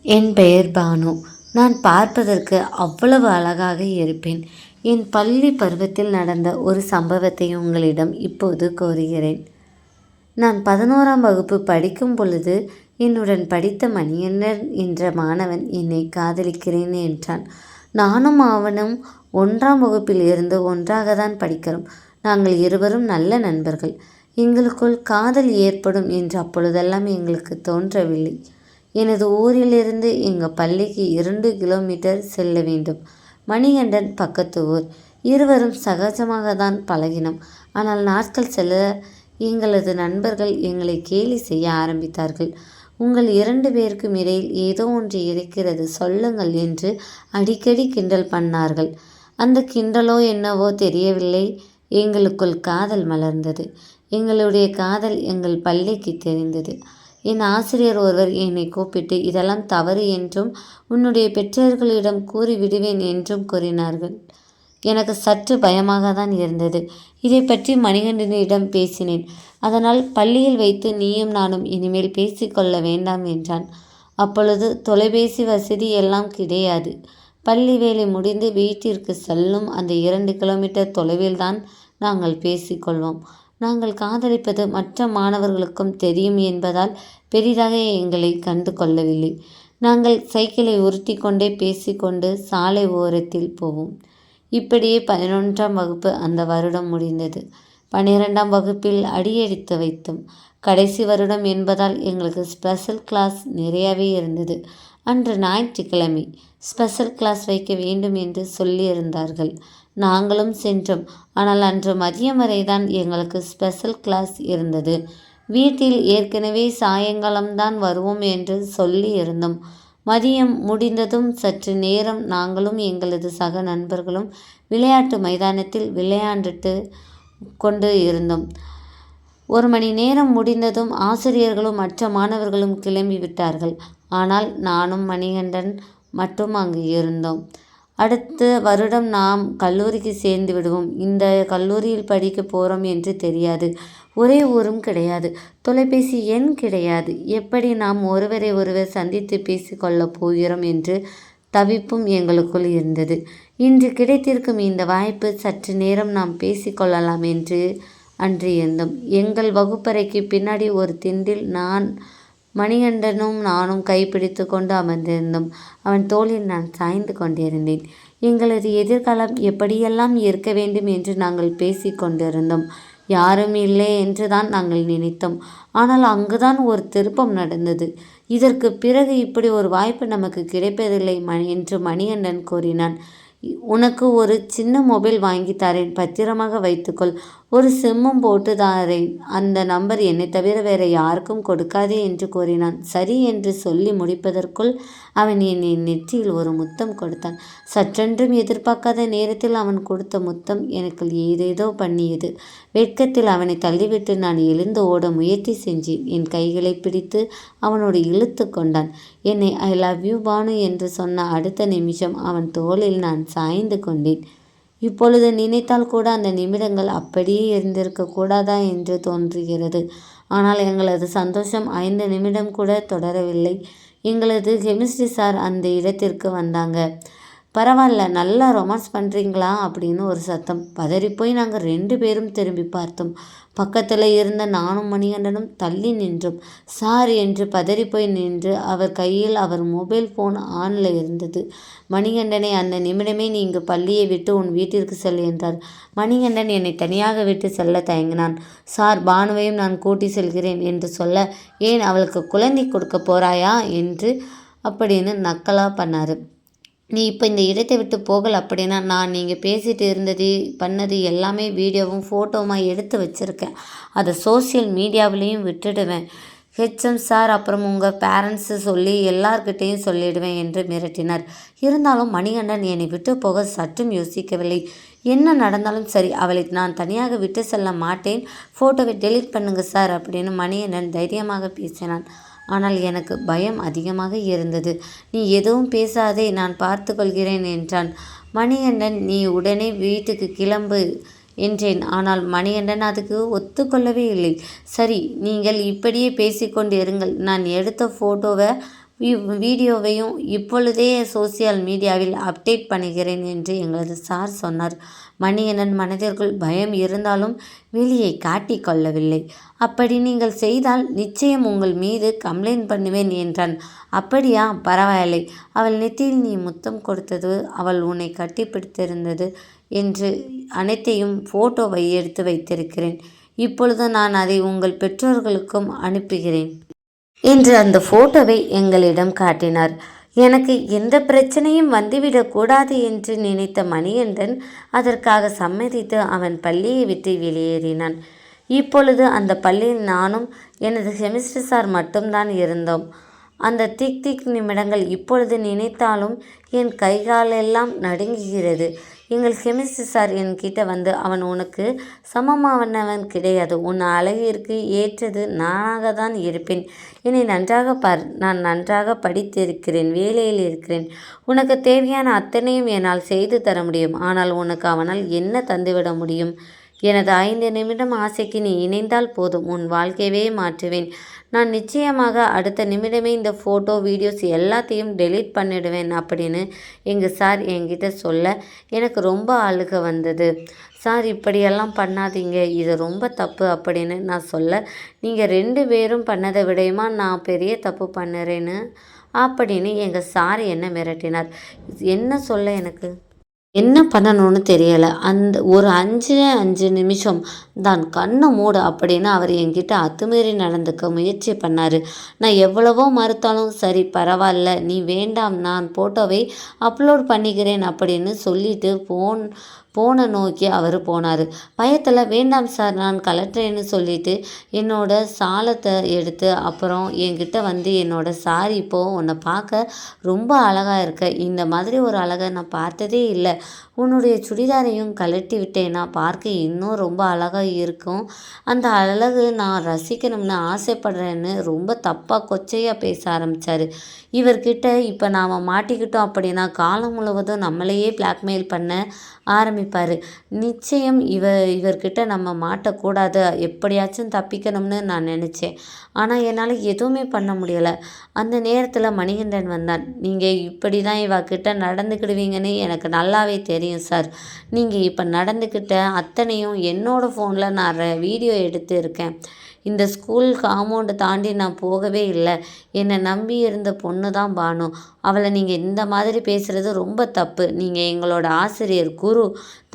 என் பெயர் பானு. நான் பார்ப்பதற்கு அவ்வளவு அழகாக இருப்பேன். என் பள்ளி பருவத்தில் நடந்த ஒரு சம்பவத்தை உங்களிடம் இப்போது கூறுகிறேன். நான் 11ஆம் வகுப்பு படிக்கும் பொழுது என்னுடன் படித்த மணிகண்டன் என்ற மாணவன் என்னை காதலிக்கிறேன் என்றான். நானும் அவனும் 1ஆம் வகுப்பில் இருந்து ஒன்றாக தான் படிக்கிறோம். நாங்கள் இருவரும் நல்ல நண்பர்கள். எங்களுக்குள் காதல் ஏற்படும் என்று அப்பொழுதெல்லாம் எங்களுக்கு தோன்றவில்லை. எனது ஊரிலிருந்து எங்கள் பள்ளிக்கு 2 கிலோமீட்டர் செல்ல வேண்டும். மணிகண்டன் பக்கத்து ஊர். இருவரும் சகஜமாக தான் பழகினோம். ஆனால் நாட்கள் செல்ல எங்களது நண்பர்கள் எங்களை கேலி செய்ய ஆரம்பித்தார்கள். உங்கள் 2 பேருக்கும் இடையில் ஏதோ ஒன்று இருக்கிறது, சொல்லுங்கள் என்று அடிக்கடி கிண்டல் பண்ணார்கள். அந்த கிண்டலோ என்னவோ தெரியவில்லை, எங்களுக்குள் காதல் மலர்ந்தது. எங்களுடைய காதல் எங்கள் பள்ளிக்கு தெரிந்தது. என் ஆசிரியர் ஒருவர் என்னை கூப்பிட்டு இதெல்லாம் தவறு என்றும் உன்னுடைய பெற்றோர்களிடம் கூறி விடுவேன் என்றும் கூறினார்கள். எனக்கு சற்று பயமாக தான் இருந்தது. இதை பற்றி மணிகண்டனிடம் பேசினேன். அதனால் பள்ளியில் வைத்து நீயும் நானும் இனிமேல் பேசிக்கொள்ள வேண்டாம் என்றான். அப்பொழுது தொலைபேசி வசதி எல்லாம் கிடையாது. பள்ளி வேலை முடிந்து வீட்டிற்கு செல்லும் அந்த 2 கிலோமீட்டர் தொலைவில்தான் நாங்கள் பேசிக்கொள்வோம். நாங்கள் காதலிப்பது மற்ற மாணவர்களுக்கும் தெரியும் என்பதால் பெரிதாக எங்களை கண்டு கொள்ளவில்லை. நாங்கள் சைக்கிளை உருட்டி கொண்டே பேசிக்கொண்டு சாலை ஓரத்தில் போவோம். இப்படியே 11ஆம் வகுப்பு அந்த வருடம் முடிந்தது. 12ஆம் வகுப்பில் அடியெடுத்து வைத்தோம். கடைசி வருடம் என்பதால் எங்களுக்கு ஸ்பெஷல் கிளாஸ் நிறையவே இருந்தது. அன்று ஞாயிற்றுக்கிழமை ஸ்பெஷல் கிளாஸ் வைக்க வேண்டும் என்று சொல்லியிருந்தார்கள். நாங்களும் சென்றோம். ஆனால் அன்று மதியம் வரை தான் எங்களுக்கு ஸ்பெஷல் கிளாஸ் இருந்தது. வீட்டில் ஏற்கனவே சாயங்காலம்தான் வருவோம் என்று சொல்லி இருந்தோம். மதியம் முடிந்ததும் சற்று நேரம் நாங்களும் எங்களது சக நண்பர்களும் விளையாட்டு மைதானத்தில் விளையாண்டுட்டு கொண்டு இருந்தோம். 1 மணி நேரம் முடிந்ததும் ஆசிரியர்களும் மற்ற மாணவர்களும் கிளம்பி விட்டார்கள். ஆனால் நானும் மணிகண்டன் மட்டும் அங்கு இருந்தோம். அடுத்த வருடம் நாம் கல்லூரிக்கு சேர்ந்து விடுவோம். இந்த கல்லூரியில் படிக்க போகிறோம் என்று தெரியாது. ஒரே ஊரும் கிடையாது. தொலைபேசி எண் கிடையாது. எப்படி நாம் ஒருவரை ஒருவர் சந்தித்து பேசிக்கொள்ளப் போகிறோம் என்று தவிப்பும் எங்களுக்குள் இருந்தது. இன்று கிடைத்திருக்கும் இந்த வாய்ப்பு சற்று நேரம் நாம் பேசிக்கொள்ளலாம் என்று அன்று இருந்தோம். எங்கள் வகுப்பறைக்கு பின்னாடி ஒரு திண்டில் மணிகண்டனும் நானும் கைப்பிடித்து கொண்டு அமர்ந்திருந்தோம். அவன் தோளில் நான் சாய்ந்து கொண்டிருந்தேன். எங்களது எதிர்காலம் எப்படியெல்லாம் இருக்க வேண்டும் என்று நாங்கள் பேசி கொண்டிருந்தோம். யாரும் இல்லை என்று தான் நாங்கள் நினைத்தோம். ஆனால் அங்குதான் ஒரு திருப்பம் நடந்தது. இதற்கு பிறகு இப்படி ஒரு வாய்ப்பு நமக்கு கிடைப்பதில்லை என்று மணிகண்டன் கூறினான். உனக்கு ஒரு சின்ன மொபைல் வாங்கி தரேன், பத்திரமாக வைத்துக்கொள். ஒரு சிம்மும் போட்டு தாரேன். அந்த நம்பர் என்னை தவிர வேற யாருக்கும் கொடுக்காதே என்று கூறினான். சரி என்று சொல்லி முடிப்பதற்குள் அவன் என்னை நெற்றியில் ஒரு முத்தம் கொடுத்தான். சற்றென்றும் எதிர்பார்க்காத நேரத்தில் அவன் கொடுத்த முத்தம் எனக்கு ஏதேதோ பண்ணியது. வெட்கத்தில் அவனை தள்ளிவிட்டு நான் எழுந்து ஓட முயற்சி செஞ்சேன். என் கைகளை பிடித்து அவனோடு இழுத்து கொண்டான். என்னை ஐ லவ் யூ பானு என்று சொன்ன அடுத்த நிமிஷம் அவன் தோளில் நான் சாய்ந்து கொண்டேன். இப்பொழுது நினைத்தால் கூட அந்த நிமிடங்கள் அப்படியே இருந்திருக்க கூடாதா என்று தோன்றுகிறது. ஆனால் எங்களது சந்தோஷம் 5 நிமிடம் கூட தொடரவில்லை. எங்களது கெமிஸ்ட்ரி சார் அந்த இடத்திற்கு வந்தாங்க. பரவாயில்ல, நல்லா ரொமான்ஸ் பண்ணுறீங்களா அப்படின்னு ஒரு சத்தம். பதறிப்போய் நாங்கள் 2 பேரும் திரும்பி பார்த்தோம். பக்கத்தில் இருந்த நானும் மணிகண்டனும் தள்ளி நின்றோம். சார் என்று பதறிப்போய் நின்று அவர் கையில் அவர் மொபைல் ஃபோன் ஆனில் இருந்தது. மணிகண்டனை அந்த நிமிடமே நீ இங்கு பள்ளியை விட்டு உன் வீட்டிற்கு செல் என்றார். மணிகண்டன் என்னை தனியாக விட்டு செல்ல தயங்கினான். சார், பானுவையும் நான் கூட்டி செல்கிறேன் என்று சொல்ல, ஏன் அவளுக்கு குழந்தை கொடுக்க போறாயா என்று அப்படின்னு நக்கலா பண்ணார். நீ இப்போ இந்த இடத்தை விட்டு போகல அப்படின்னா நான் நீங்கள் பேசிகிட்டு இருந்தது பண்ணது எல்லாமே வீடியோவும் ஃபோட்டோவுமா எடுத்து வச்சுருக்கேன். அதை சோசியல் மீடியாவிலையும் விட்டுடுவேன். ஹெச்எம் சார் அப்புறம் உங்கள் பேரண்ட்ஸு சொல்லி எல்லார்கிட்டேயும் சொல்லிடுவேன் என்று மிரட்டினார். இருந்தாலும் மணிகண்டன் என்னை விட்டு போக சற்றும் யோசிக்கவில்லை. என்ன நடந்தாலும் சரி, அவளை நான் தனியாக விட்டு செல்ல மாட்டேன். ஃபோட்டோவை டெலீட் பண்ணுங்க சார் அப்படின்னு மணிகண்டன் தைரியமாக பேசினான். ஆனால் எனக்கு பயம் அதிகமாக இருந்தது. நீ எதுவும் பேசாதே, நான் பார்த்து கொள்கிறேன் என்றான். மணிகண்டன், நீ உடனே வீட்டுக்கு கிளம்பு என்றேன். ஆனால் மணிகண்டன் அதுக்கு ஒத்துக்கொள்ளவே இல்லை. சரி, நீங்கள் இப்படியே பேசிக்கொண்டு இருங்கள். நான் எடுத்த ஃபோட்டோவை வீடியோவையும் இப்பொழுதே சோசியல் மீடியாவில் அப்டேட் பண்ணுகிறேன் என்று எங்களது சார் சொன்னார். மணிகண்டன் மனதிற்குள் பயம் இருந்தாலும் வெளியே காட்டிக் கொள்ளவில்லை. அப்படி நீங்கள் செய்தால் நிச்சயம் உங்கள் மீது கம்ப்ளைண்ட் பண்ணுவேன் என்றான். அப்படியா, பரவாயில்லை. அவள் நெத்தியில் நீ முத்தம் கொடுத்தது, அவள் உன்னை கட்டிப்பிடித்திருந்தது என்று அனைத்தையும் போட்டோவை எடுத்து வைத்திருக்கிறேன். இப்பொழுது நான் அதை உங்கள் பெற்றோர்களுக்கும் அனுப்புகிறேன் என்று அந்த போட்டோவை எங்களிடம் காட்டினார். எனக்கு எந்த பிரச்சனையும் வந்துவிடக்கூடாது என்று நினைத்த மணிகண்டன் அதற்காக சம்மதித்து அவன் பள்ளியை விட்டு வெளியேறினான். இப்பொழுது அந்த பள்ளியில் நானும் எனது செமிஸ்டர் சார் மட்டும்தான் இருந்தோம். அந்த திக் நிமிடங்கள் இப்பொழுது நினைத்தாலும் என் கைகாலெல்லாம் நடுங்குகிறது. எங்கள் கெமிஸ்ட்ரி சார் என்கிட்ட வந்து, அவன் உனக்கு சமமானவன் கிடையாது, உன் அழகிற்கு ஏற்றது நானாக தான் இருப்பேன், என்னை நன்றாக பார், நான் நன்றாக படித்திருக்கிறேன், வேலையில் இருக்கிறேன், உனக்கு தேவையான அத்தனையும் என்னால் செய்து தர முடியும், ஆனால் உனக்கு அவனால் என்ன தந்துவிட முடியும்? எனது 5 நிமிடம் ஆசைக்கு நீ இணைந்தால் போதும், உன் வாழ்க்கையவே மாற்றுவேன். நான் நிச்சயமாக அடுத்த நிமிடமே இந்த ஃபோட்டோ வீடியோஸ் எல்லாத்தையும் டெலீட் பண்ணிடுவேன் அப்படின்னு எங்கள் சார் என்கிட்ட சொல்ல எனக்கு ரொம்ப அழுக வந்தது. சார், இப்படியெல்லாம் பண்ணாதீங்க, இது ரொம்ப தப்பு அப்படின்னு நான் சொல்ல, நீங்கள் 2 பேரும் பண்ணதை விடையுமா நான் பெரிய தப்பு பண்ணுறேன்னு அப்படின்னு எங்கள் சார் என்ன மிரட்டினார். என்ன சொல்ல எனக்கு என்ன பண்ணணும்னு தெரியலை. அந்த ஒரு 5 நிமிஷம் தான், கண்ணை மூடு அப்படின்னு அவர் என்கிட்ட அத்துமீறி நடந்துக்க முயற்சி பண்ணார். நான் எவ்வளவோ மறுத்தாலும், சரி பரவாயில்ல, நீ வேண்டாம், நான் ஃபோட்டோவை அப்லோட் பண்ணிக்கிறேன் அப்படின்னு சொல்லிட்டு போனை நோக்கி அவர் போனார். பயத்தில், வேண்டாம் சார், நான் கலட்டுறேன்னு சொல்லிட்டு என்னோட சாலத்தை எடுத்து அப்புறம் என்கிட்ட வந்து, என்னோட சார், இப்போது உன்னை பார்க்க ரொம்ப அழகாக இருக்க, இந்த மாதிரி ஒரு அழகை நான் பார்த்ததே இல்லை, உன்னுடைய சுடிதாரையும் கழட்டி விட்டேன்னா பார்க்க இன்னும் ரொம்ப அழகாக இருக்கும், அந்த அழகு நான் ரசிக்கணும்னு ஆசைப்படுறேன்னு ரொம்ப தப்பாக கொச்சையாக பேச ஆரம்பித்தார். இவர்கிட்ட இப்போ நாம் மாட்டிக்கிட்டோம் அப்படின்னா காலம் முழுவதும் நம்மளையே பிளாக்மெயில் பண்ண ஆரம்பிப்பார். நிச்சயம் இவர்கிட்ட நம்ம மாட்டக்கூடாது, எப்படியாச்சும் தப்பிக்கணும்னு நான் நினச்சேன். ஆனால் என்னால் எதுவுமே பண்ண முடியலை. அந்த நேரத்தில் மணிகண்டன் வந்தான். நீங்கள் இப்படி தான் இவகிட்ட நடந்துக்கிடுவீங்கன்னு எனக்கு நல்லாவே தெரியும் சார். நீங்கள் இப்போ நடந்துக்கிட்ட அத்தனையும் என்னோடய ஃபோனில் நான் வீடியோ எடுத்து இருக்கேன். இந்த ஸ்கூல் காம்பவுண்டை தாண்டி நான் போகவே இல்லை. என்னை நம்பி இருந்த பொண்ணு தான் பானு. அவளை நீங்கள் இந்த மாதிரி பேசுகிறது ரொம்ப தப்பு. நீங்கள் எங்களோட ஆசிரியர், குரு,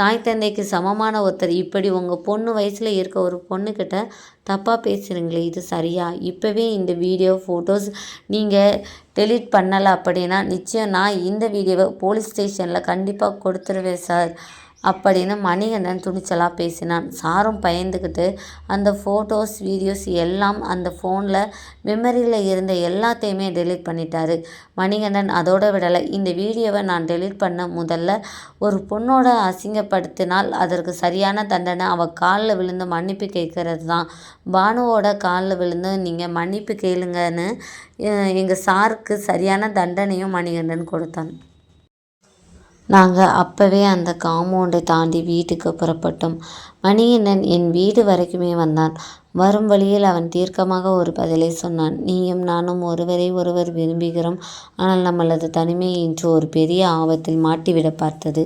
தாய் தந்தைக்கு சமமான ஒருத்தர். இப்படி உங்கள் பொண்ணு வயசில் இருக்க ஒரு பொண்ணுக்கிட்ட தப்பாக பேசுகிறீங்களே, இது சரியா? இப்போவே இந்த வீடியோ ஃபோட்டோஸ் நீங்கள் டெலீட் பண்ணலை அப்படின்னா நிச்சயம் நான் இந்த வீடியோவை போலீஸ் ஸ்டேஷனில் கண்டிப்பாக கொடுத்துருவேன் சார் அப்படின்னு மணிகண்டன் துணிச்சலாக பேசினான். சாரும் பயந்துக்கிட்டு அந்த ஃபோட்டோஸ் வீடியோஸ் எல்லாம் அந்த ஃபோனில் மெமரியில் இருந்த எல்லாத்தையுமே டெலீட் பண்ணிட்டாரு. மணிகண்டன் அதோட விடலை. இந்த வீடியோவை நான் டெலீட் பண்ண முதல்ல ஒரு பொண்ணோட அசிங்கப்படுத்தினால் அதற்கு சரியான தண்டனை அவள் காலில் விழுந்து மன்னிப்பு கேட்கறது தான். பானுவோட காலில் விழுந்து நீங்கள் மன்னிப்பு கேளுங்கன்னு எங்கள் சாருக்கு சரியான தண்டனையும் மணிகண்டன் கொடுத்தான். நாங்கள் அப்போவே அந்த காம்பவுண்டை தாண்டி வீட்டுக்கு புறப்பட்டோம். மணிகண்டன் என் வீடு வரைக்குமே வந்தான். வரும் வழியில் அவன் தீர்க்கமாக ஒரு பதிலை சொன்னான். நீயும் நானும் ஒருவரை ஒருவர் விரும்புகிறோம். ஆனால் நம்மளது தனிமை இன்று ஒரு பெரிய ஆபத்தில் மாட்டிவிட பார்த்தது.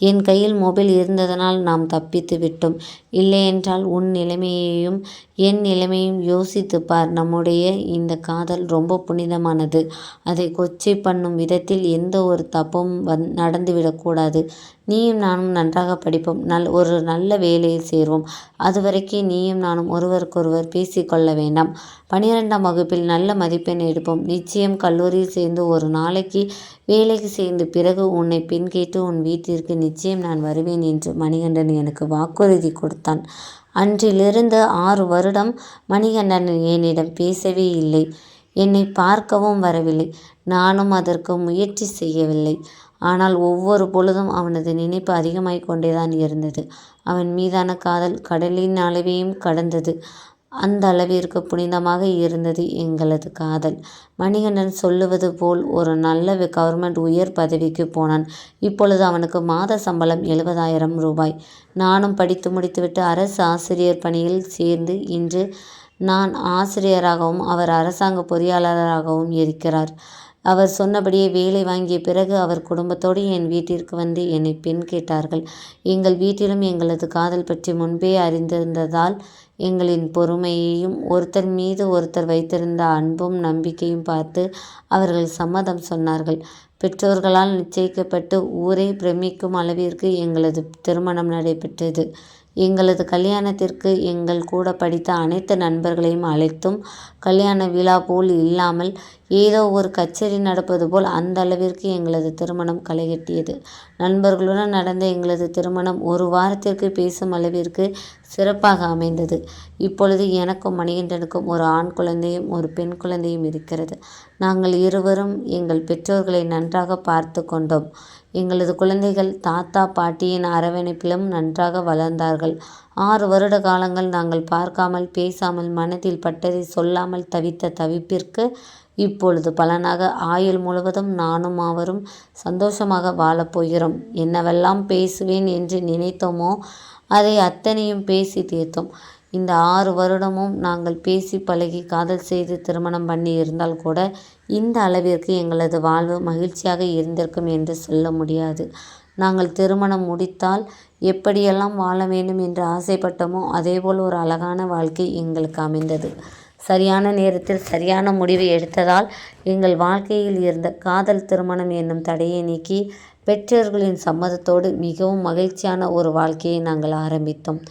என் கையில் மொபைல் இருந்ததனால் நாம் தப்பித்து விட்டோம். இல்லையென்றால் உன் நிலைமையையும் என் நிலைமையும் யோசித்து பார். நம்முடைய இந்த காதல் ரொம்ப புனிதமானது. அதை கொச்சை பண்ணும் விதத்தில் எந்த ஒரு தப்பும் நடந்துவிடக்கூடாது. நீயும் நானும் நன்றாக படிப்போம், ஒரு நல்ல வேலையில் சேர்வோம். அதுவரைக்கும் நீயும் நானும் ஒருவருக்கொருவர் பேசிக்கொள்ள வேண்டாம். 12ஆம் வகுப்பில் நல்ல மதிப்பெண் எடுப்போம். நிச்சயம் கல்லூரியில் சேர்ந்து ஒரு நாளைக்கு வேலைக்கு சேர்ந்து பிறகு உன்னை பெண் கேட்டு உன் வீட்டிற்கு நிச்சயம் நான் வருவேன் என்று மணிகண்டன் எனக்கு வாக்குறுதி கொடுத்தான். அன்றிலிருந்து 6 வருடம் மணிகண்டன் என்னிடம் பேசவே இல்லை. என்னை பார்க்கவும் வரவில்லை. நானும் அதற்கு முயற்சி செய்யவில்லை. ஆனால் ஒவ்வொரு பொழுதும் அவனது நினைப்பு அதிகமாகிக் கொண்டேதான் இருந்தது. அவன் மீதான காதல் கடலின் அளவையும் கடந்தது. அந்த அளவிற்கு புனிதமாக இருந்தது எங்களது காதல். மணிகண்டன் சொல்லுவது போல் ஒரு நல்ல கவர்மெண்ட் உயர் பதவிக்கு போனான். இப்பொழுது அவனுக்கு மாத சம்பளம் 70,000 ரூபாய். நானும் படித்து முடித்துவிட்டு அரசு ஆசிரியர் பணியில் சேர்ந்து இன்று நான் ஆசிரியராகவும் அவர் அரசாங்க பொறியாளராகவும் இருக்கிறார். அவர் சொன்னபடியே வேலை வாங்கிய பிறகு அவர் குடும்பத்தோடு என் வீட்டிற்கு வந்து என்னை பெண் கேட்டார்கள். எங்கள் வீட்டிலும் எங்களது காதல் பற்றி முன்பே அறிந்திருந்ததால் எங்களின் பொறுமையையும் ஒருத்தர் மீது ஒருத்தர் வைத்திருந்த அன்பும் நம்பிக்கையும் பார்த்து அவர்கள் சம்மதம் சொன்னார்கள். பெற்றோர்களால் நிச்சயிக்கப்பட்டு ஊரே பிரமிக்கும் அளவிற்கு எங்களது திருமணம் நடைபெற்றது. எங்களது கல்யாணத்திற்கு எங்கள் கூட படித்த அனைத்து நண்பர்களையும் அழைத்தும் கல்யாண விழா போல் இல்லாமல் ஏதோ ஒரு கச்சேரி நடப்பது போல் அந்த அளவிற்கு எங்களது திருமணம் களைகட்டியது. நண்பர்களுடன் நடந்த எங்களது திருமணம் ஒரு வாரத்திற்கு பேசும் அளவிற்கு சிறப்பாக அமைந்தது. இப்பொழுது எனக்கும் மணிகண்டனுக்கும் ஒரு ஆண் குழந்தையும் ஒரு பெண் குழந்தையும் இருக்கிறது. நாங்கள் இருவரும் எங்கள் பெற்றோர்களை நன்றாக பார்த்து கொண்டோம். எங்களது குழந்தைகள் தாத்தா பாட்டியின் அரவணைப்பிலும் நன்றாக வளர்ந்தார்கள். 6 வருட காலங்கள் நாங்கள் பார்க்காமல் பேசாமல் மனதில் பட்டதை சொல்லாமல் தவித்த தவிப்பிற்கு இப்பொழுது பலனாக ஆயுள் முழுவதும் நானும் அவரும் சந்தோஷமாக வாழப்போகிறோம். என்னவெல்லாம் பேசுவேன் என்று நினைத்தோமோ அதை அத்தனையும் பேசி தீர்த்தோம். இந்த 6 வருடமும் நாங்கள் பேசி பழகி காதல் செய்து திருமணம் பண்ணி இருந்தால் கூட இந்த அளவிற்கு எங்களது வாழ்வு மகிழ்ச்சியாக இருந்திருக்கும் என்று சொல்ல முடியாது. நாங்கள் திருமணம் முடித்தால் எப்படியெல்லாம் வாழ வேண்டும் என்று ஆசைப்பட்டோமோ அதேபோல் ஒரு அழகான வாழ்க்கை எங்களுக்கு அமைந்தது. சரியான நேரத்தில் சரியான முடிவை எடுத்ததால் எங்கள் வாழ்க்கையில் இருந்த காதல் திருமணம் என்னும் தடையை நீக்கி பெற்றோர்களின் சம்மதத்தோடு மிகவும் மகிழ்ச்சியான ஒரு வாழ்க்கையை நாங்கள் ஆரம்பித்தோம்.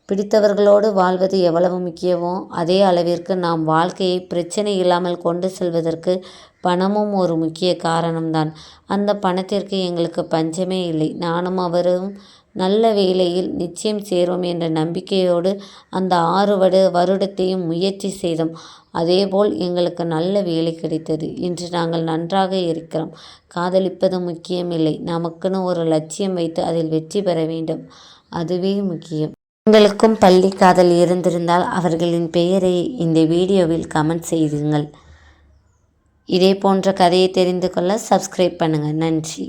பிடித்தவர்களோடு வாழ்வது எவ்வளவு முக்கியமோ அதே அளவிற்கு நாம் வாழ்க்கையை பிரச்சனை இல்லாமல் கொண்டு செல்வதற்கு பணமும் ஒரு முக்கிய காரணம்தான். அந்த பணத்திற்கு எங்களுக்கு பஞ்சமே இல்லை. நானும் அவரும் நல்ல வேலையில் நிச்சயம் சேர்வோம் என்ற நம்பிக்கையோடு அந்த 6 வருடத்தையும் முயற்சி செய்தோம். அதேபோல் எங்களுக்கு நல்ல வேலை கிடைத்தது. இன்று நாங்கள் நன்றாக இருக்கிறோம். காதலிப்பது முக்கியமில்லை. நமக்குன்னு ஒரு லட்சியம் வைத்து அதில் வெற்றி பெற வேண்டும். அதுவே முக்கியம். உங்களுக்கும் பள்ளி காதல் இருந்திருந்தால் அவர்களின் பெயரை இந்த வீடியோவில் கமெண்ட் செய்யுங்கள். இதே போன்ற கதையை தெரிந்து கொள்ள சப்ஸ்கிரைப் பண்ணுங்கள். நன்றி.